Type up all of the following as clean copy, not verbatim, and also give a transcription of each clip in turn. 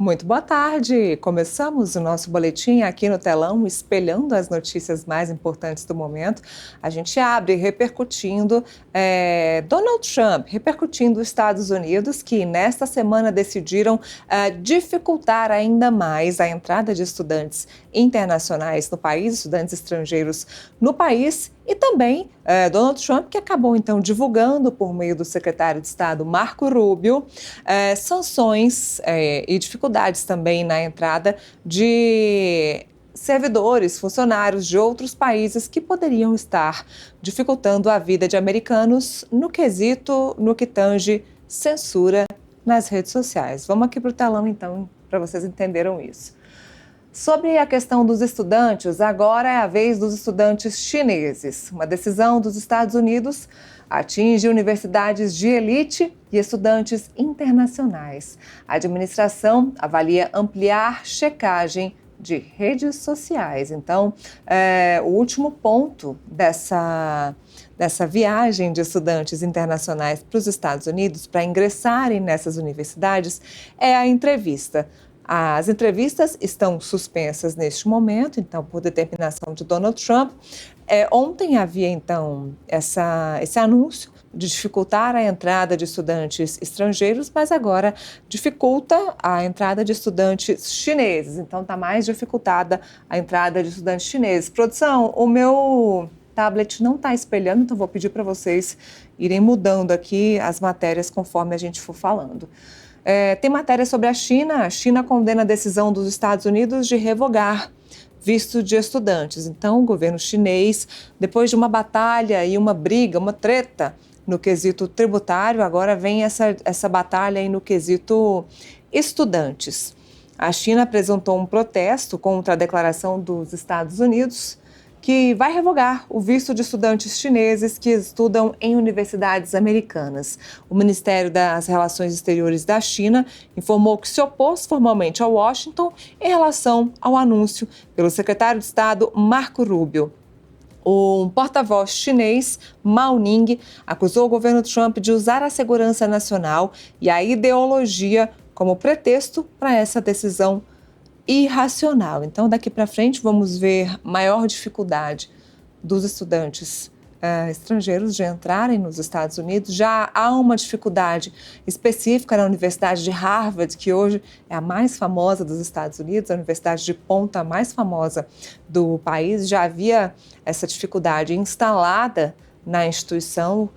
Muito boa tarde! Começamos o nosso boletim aqui no telão, espelhando as notícias mais importantes do momento. A gente abre repercutindo Donald Trump, repercutindo os Estados Unidos, que nesta semana decidiram dificultar ainda mais a entrada de estudantes internacionais no país, estudantes estrangeiros no país, e também Donald Trump, que acabou então divulgando por meio do secretário de Estado Marco Rubio sanções e dificuldades também na entrada de servidores, funcionários de outros países que poderiam estar dificultando a vida de americanos no que tange censura nas redes sociais. Vamos aqui para o telão então, para vocês entenderem isso. Sobre a questão dos estudantes, agora é a vez dos estudantes chineses. Uma decisão dos Estados Unidos atinge universidades de elite e estudantes internacionais. A administração avalia ampliar checagem de redes sociais. Então, o último ponto dessa viagem de estudantes internacionais para os Estados Unidos, para ingressarem nessas universidades, é a entrevista. As entrevistas estão suspensas neste momento, então, por determinação de Donald Trump. Ontem havia, então, esse anúncio de dificultar a entrada de estudantes estrangeiros, mas agora dificulta a entrada de estudantes chineses. Então, está mais dificultada a entrada de estudantes chineses. Produção, o meu tablet não está espelhando, então vou pedir para vocês irem mudando aqui as matérias conforme a gente for falando. Tem matéria sobre a China. A China condena a decisão dos Estados Unidos de revogar visto de estudantes. Então, o governo chinês, depois de uma batalha e uma briga, uma treta no quesito tributário, agora vem essa batalha aí no quesito estudantes. A China apresentou um protesto contra a declaração dos Estados Unidos que vai revogar o visto de estudantes chineses que estudam em universidades americanas. O Ministério das Relações Exteriores da China informou que se opôs formalmente a Washington em relação ao anúncio pelo secretário de Estado Marco Rubio. O porta-voz chinês, Mao Ning, acusou o governo Trump de usar a segurança nacional e a ideologia como pretexto para essa decisão irracional. Então, daqui para frente, vamos ver maior dificuldade dos estudantes estrangeiros de entrarem nos Estados Unidos. Já há uma dificuldade específica na Universidade de Harvard, que hoje é a mais famosa dos Estados Unidos, a universidade de ponta mais famosa do país. Já havia essa dificuldade instalada na instituição.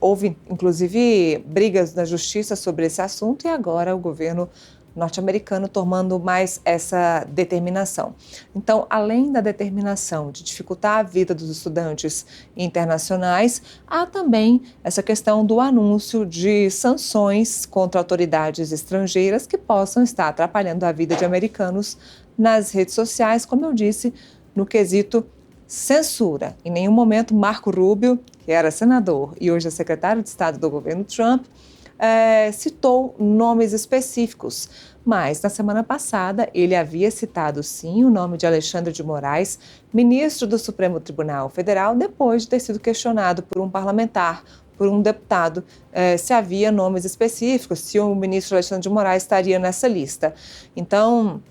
Houve, inclusive, brigas na justiça sobre esse assunto e agora o governo norte-americano tomando mais essa determinação. Então, além da determinação de dificultar a vida dos estudantes internacionais, há também essa questão do anúncio de sanções contra autoridades estrangeiras que possam estar atrapalhando a vida de americanos nas redes sociais, como eu disse, no quesito censura. Em nenhum momento Marco Rubio, que era senador e hoje é secretário de Estado do governo Trump, citou nomes específicos, mas na semana passada ele havia citado sim o nome de Alexandre de Moraes, ministro do Supremo Tribunal Federal, depois de ter sido questionado por um parlamentar, por um deputado, se havia nomes específicos, se o ministro Alexandre de Moraes estaria nessa lista. Então,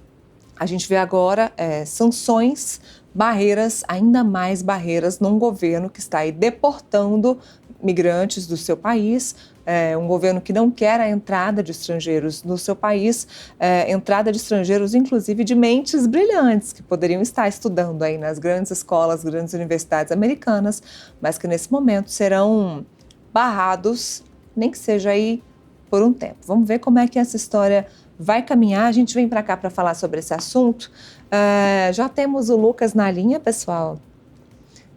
a gente vê agora sanções, barreiras, ainda mais barreiras num governo que está aí deportando migrantes do seu país, um governo que não quer a entrada de estrangeiros no seu país, entrada de estrangeiros, inclusive de mentes brilhantes, que poderiam estar estudando aí nas grandes escolas, grandes universidades americanas, mas que nesse momento serão barrados, nem que seja aí por um tempo. Vamos ver como é que essa história vai caminhar. A gente vem para cá para falar sobre esse assunto. Já temos o Lucas na linha, pessoal.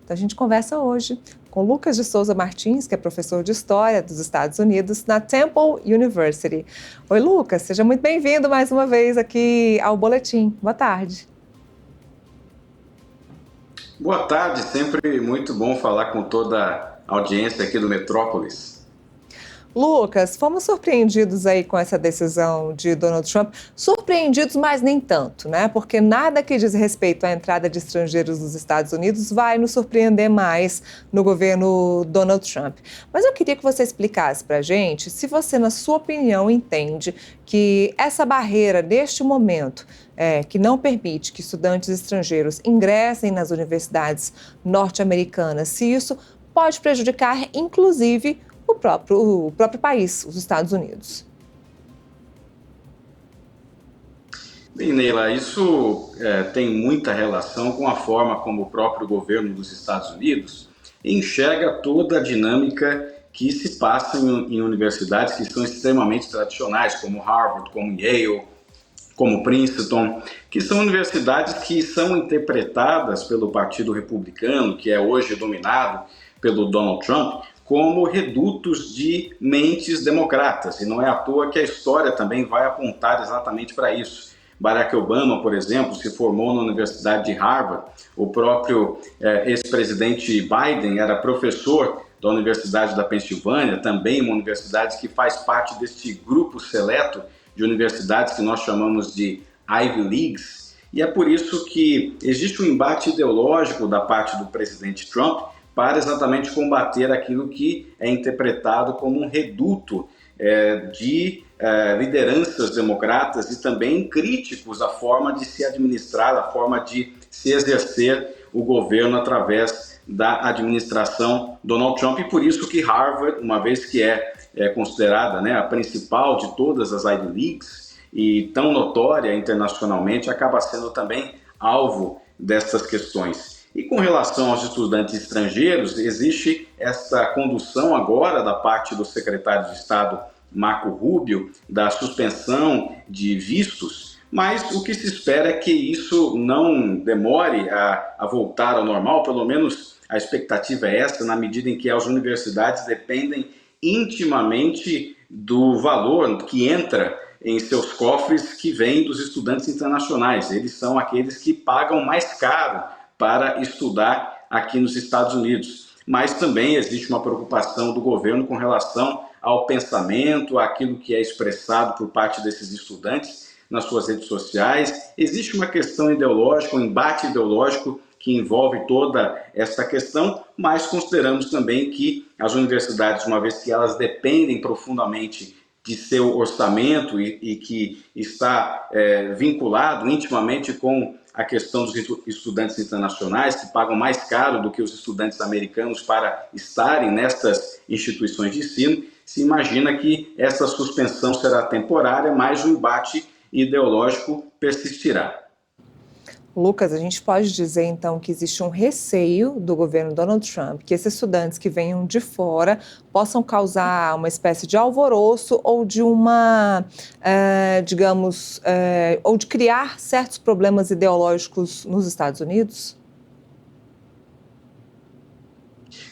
Então a gente conversa hoje com Lucas de Souza Martins, que é professor de História dos Estados Unidos na Temple University. Oi, Lucas, seja muito bem-vindo mais uma vez aqui ao Boletim. Boa tarde. Boa tarde, sempre muito bom falar com toda a audiência aqui do Metrópolis. Lucas, fomos surpreendidos aí com essa decisão de Donald Trump, surpreendidos, mas nem tanto, né? Porque nada que diz respeito à entrada de estrangeiros nos Estados Unidos vai nos surpreender mais no governo Donald Trump. Mas eu queria que você explicasse para a gente se você, na sua opinião, entende que essa barreira, neste momento, que não permite que estudantes estrangeiros ingressem nas universidades norte-americanas, se isso pode prejudicar, inclusive, o próprio país, os Estados Unidos. Bem, Neila, isso tem muita relação com a forma como o próprio governo dos Estados Unidos enxerga toda a dinâmica que se passa em universidades que são extremamente tradicionais, como Harvard, como Yale, como Princeton, que são universidades que são interpretadas pelo Partido Republicano, que é hoje dominado pelo Donald Trump, como redutos de mentes democratas. E não é à toa que a história também vai apontar exatamente para isso. Barack Obama, por exemplo, se formou na Universidade de Harvard. O próprio ex-presidente Biden era professor da Universidade da Pensilvânia, também uma universidade que faz parte deste grupo seleto de universidades que nós chamamos de Ivy Leagues. E é por isso que existe um embate ideológico da parte do presidente Trump para exatamente combater aquilo que é interpretado como um reduto de lideranças democratas e também críticos à forma de se administrar, à forma de se exercer o governo através da administração Donald Trump. E por isso que Harvard, uma vez que é considerada, né, a principal de todas as Ivy Leagues e tão notória internacionalmente, acaba sendo também alvo dessas questões. E com relação aos estudantes estrangeiros, existe essa condução agora da parte do secretário de Estado Marco Rubio da suspensão de vistos, mas o que se espera é que isso não demore a voltar ao normal, pelo menos a expectativa é essa, na medida em que as universidades dependem intimamente do valor que entra em seus cofres que vem dos estudantes internacionais. Eles são aqueles que pagam mais caro para estudar aqui nos Estados Unidos. Mas também existe uma preocupação do governo com relação ao pensamento, àquilo que é expressado por parte desses estudantes nas suas redes sociais. Existe uma questão ideológica, um embate ideológico que envolve toda essa questão, mas consideramos também que as universidades, uma vez que elas dependem profundamente de seu orçamento e que está vinculado intimamente com a questão dos estudantes internacionais, que pagam mais caro do que os estudantes americanos para estarem nestas instituições de ensino, se imagina que essa suspensão será temporária, mas o embate ideológico persistirá. Lucas, a gente pode dizer então que existe um receio do governo Donald Trump que esses estudantes que venham de fora possam causar uma espécie de alvoroço ou de ou de criar certos problemas ideológicos nos Estados Unidos?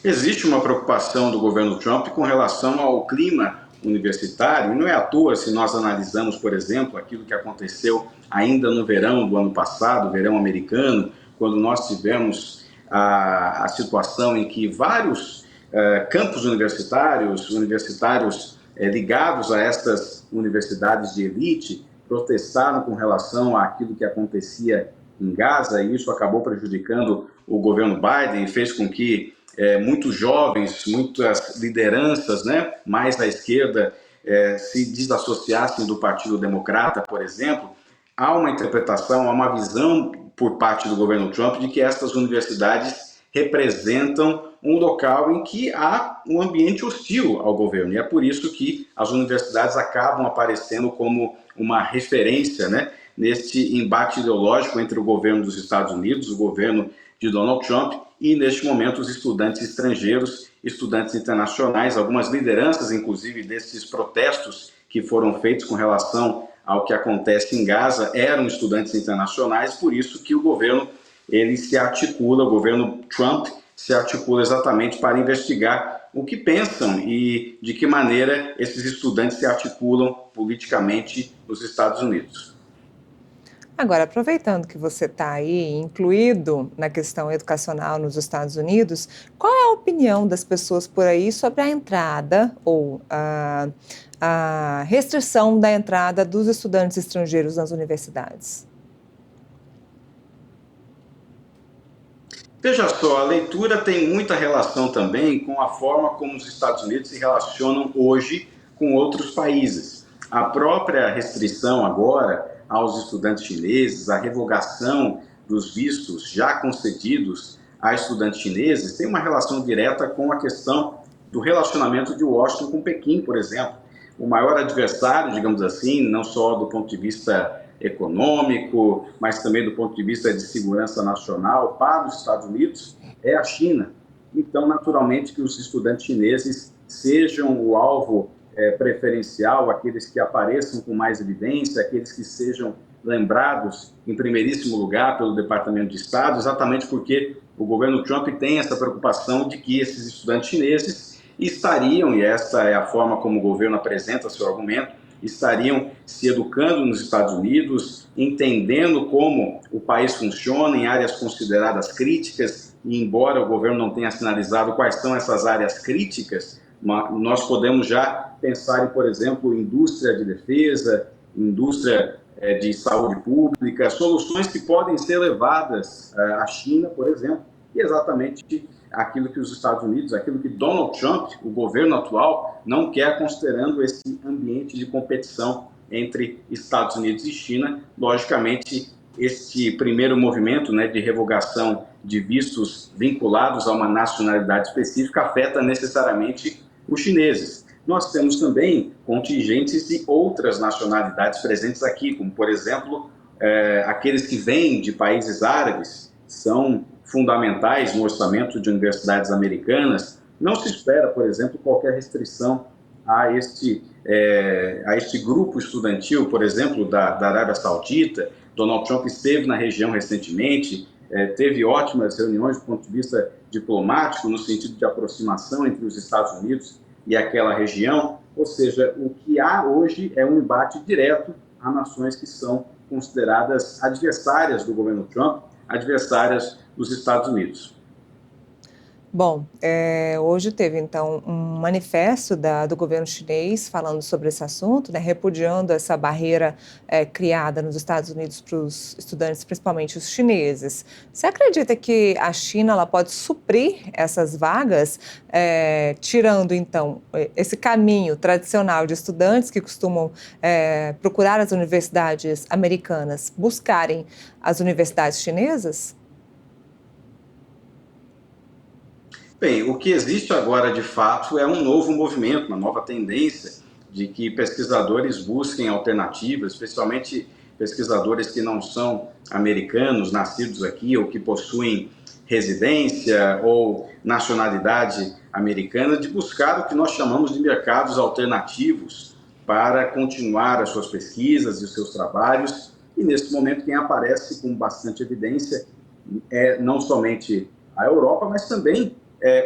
Existe uma preocupação do governo Trump com relação ao clima universitário, e não é à toa se nós analisamos, por exemplo, aquilo que aconteceu ainda no verão do ano passado, verão americano, quando nós tivemos a situação em que vários campos universitários ligados a estas universidades de elite, protestaram com relação àquilo que acontecia em Gaza, e isso acabou prejudicando o governo Biden e fez com que muitos jovens, muitas lideranças, né, mais à esquerda, se desassociassem do Partido Democrata, por exemplo. Há uma interpretação, há uma visão por parte do governo Trump de que estas universidades representam um local em que há um ambiente hostil ao governo. E é por isso que as universidades acabam aparecendo como uma referência, né, neste embate ideológico entre o governo dos Estados Unidos, o governo de Donald Trump, e neste momento os estudantes estrangeiros, estudantes internacionais, algumas lideranças, inclusive, desses protestos que foram feitos com relação ao que acontece em Gaza, eram estudantes internacionais, por isso que o governo ele se articula, o governo Trump se articula exatamente para investigar o que pensam e de que maneira esses estudantes se articulam politicamente nos Estados Unidos. Agora, aproveitando que você está aí incluído na questão educacional nos Estados Unidos, qual é a opinião das pessoas por aí sobre a entrada ou a restrição da entrada dos estudantes estrangeiros nas universidades? Veja só, a leitura tem muita relação também com a forma como os Estados Unidos se relacionam hoje com outros países. A própria restrição agora aos estudantes chineses, a revogação dos vistos já concedidos a estudantes chineses, tem uma relação direta com a questão do relacionamento de Washington com Pequim, por exemplo. O maior adversário, digamos assim, não só do ponto de vista econômico, mas também do ponto de vista de segurança nacional para os Estados Unidos, é a China. Então, naturalmente, que os estudantes chineses sejam o alvo preferencial, aqueles que apareçam com mais evidência, aqueles que sejam lembrados em primeiríssimo lugar pelo Departamento de Estado, exatamente porque o governo Trump tem essa preocupação de que esses estudantes chineses estariam, e essa é a forma como o governo apresenta seu argumento, estariam se educando nos Estados Unidos, entendendo como o país funciona em áreas consideradas críticas, e embora o governo não tenha sinalizado quais são essas áreas críticas, nós podemos já pensar em, por exemplo, indústria de defesa, indústria de saúde pública, soluções que podem ser levadas à China, por exemplo, e exatamente aquilo que os Estados Unidos, aquilo que Donald Trump, o governo atual, não quer, considerando esse ambiente de competição entre Estados Unidos e China. Logicamente, este primeiro movimento, de revogação de vistos vinculados a uma nacionalidade específica afeta necessariamente os chineses. Nós temos também contingentes de outras nacionalidades presentes aqui, como, por exemplo, aqueles que vêm de países árabes, são fundamentais no orçamento de universidades americanas. Não se espera, por exemplo, qualquer restrição a este grupo estudantil, por exemplo, da Arábia Saudita. Donald Trump esteve na região recentemente, teve ótimas reuniões do ponto de vista diplomático, no sentido de aproximação entre os Estados Unidos e aquela região. Ou seja, o que há hoje é um embate direto a nações que são consideradas adversárias do governo Trump, adversárias dos Estados Unidos. Bom, hoje teve então um manifesto do governo chinês falando sobre esse assunto, repudiando essa barreira criada nos Estados Unidos para os estudantes, principalmente os chineses. Você acredita que a China ela pode suprir essas vagas, tirando então esse caminho tradicional de estudantes que costumam procurar as universidades americanas, buscarem as universidades chinesas? Bem, o que existe agora, de fato, é um novo movimento, uma nova tendência de que pesquisadores busquem alternativas, especialmente pesquisadores que não são americanos, nascidos aqui, ou que possuem residência ou nacionalidade americana, de buscar o que nós chamamos de mercados alternativos para continuar as suas pesquisas e os seus trabalhos. E, nesse momento, quem aparece com bastante evidência é não somente a Europa, mas também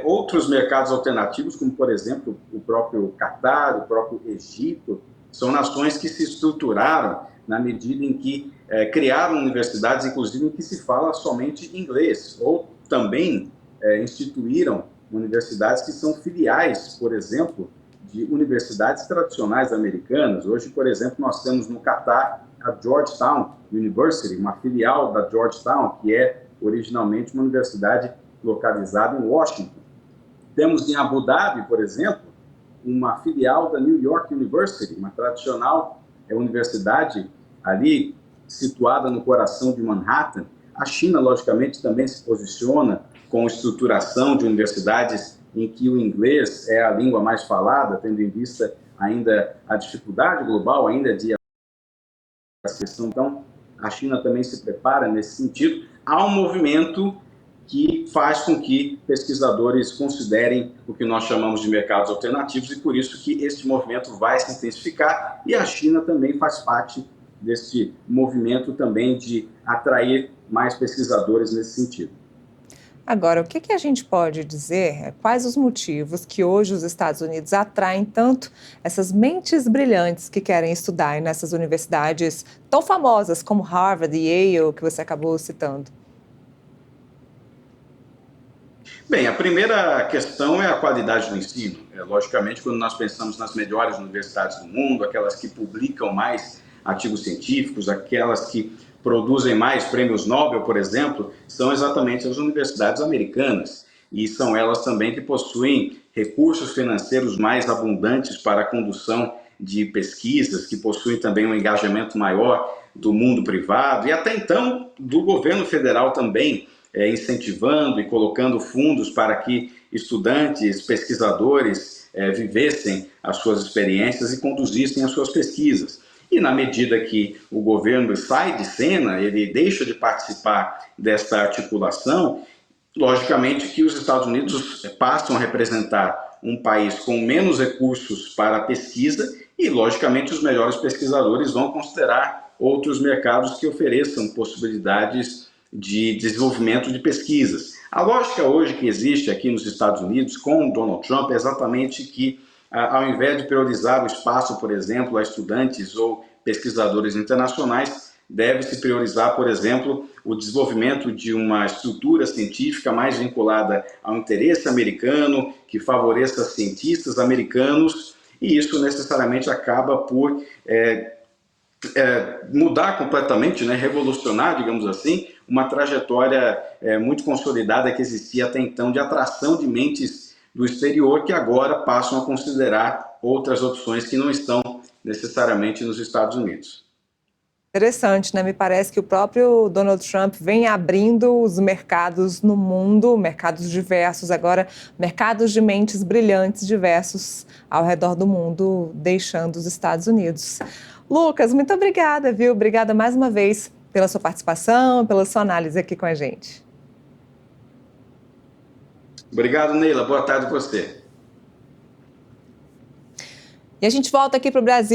outros mercados alternativos, como, por exemplo, o próprio Catar, o próprio Egito, são nações que se estruturaram na medida em que criaram universidades, inclusive, em que se fala somente inglês, ou também instituíram universidades que são filiais, por exemplo, de universidades tradicionais americanas. Hoje, por exemplo, nós temos no Catar a Georgetown University, uma filial da Georgetown, que é originalmente uma universidade localizada em Washington. Temos em Abu Dhabi, por exemplo, uma filial da New York University, uma tradicional universidade ali situada no coração de Manhattan. A China, logicamente, também se posiciona com estruturação de universidades em que o inglês é a língua mais falada, tendo em vista ainda a dificuldade global ainda de acessão. Então, a China também se prepara nesse sentido. Há um movimento que faz com que pesquisadores considerem o que nós chamamos de mercados alternativos, e por isso que este movimento vai se intensificar, e a China também faz parte deste movimento também de atrair mais pesquisadores nesse sentido. Agora, o que a gente pode dizer? Quais os motivos que hoje os Estados Unidos atraem tanto essas mentes brilhantes que querem estudar aí nessas universidades tão famosas como Harvard e Yale, que você acabou citando? Bem, a primeira questão é a qualidade do ensino. Logicamente, quando nós pensamos nas melhores universidades do mundo, aquelas que publicam mais artigos científicos, aquelas que produzem mais prêmios Nobel, por exemplo, são exatamente as universidades americanas. E são elas também que possuem recursos financeiros mais abundantes para a condução de pesquisas, que possuem também um engajamento maior do mundo privado e até então do governo federal também, incentivando e colocando fundos para que estudantes, pesquisadores vivessem as suas experiências e conduzissem as suas pesquisas. E na medida que o governo sai de cena, ele deixa de participar desta articulação, logicamente que os Estados Unidos passam a representar um país com menos recursos para a pesquisa e, logicamente, os melhores pesquisadores vão considerar outros mercados que ofereçam possibilidades de desenvolvimento de pesquisas. A lógica hoje que existe aqui nos Estados Unidos com Donald Trump é exatamente que, ao invés de priorizar o espaço, por exemplo, a estudantes ou pesquisadores internacionais, deve-se priorizar, por exemplo, o desenvolvimento de uma estrutura científica mais vinculada ao interesse americano, que favoreça cientistas americanos, e isso necessariamente acaba por mudar completamente, né, revolucionar, digamos assim, uma trajetória muito consolidada que existia até então de atração de mentes do exterior que agora passam a considerar outras opções que não estão necessariamente nos Estados Unidos. Interessante, né? Me parece que o próprio Donald Trump vem abrindo os mercados no mundo, mercados diversos, agora mercados de mentes brilhantes diversos ao redor do mundo, deixando os Estados Unidos. Lucas, muito obrigada, viu? Obrigada mais uma vez pela sua participação, pela sua análise aqui com a gente. Obrigado, Neila. Boa tarde a você. E a gente volta aqui para o Brasil.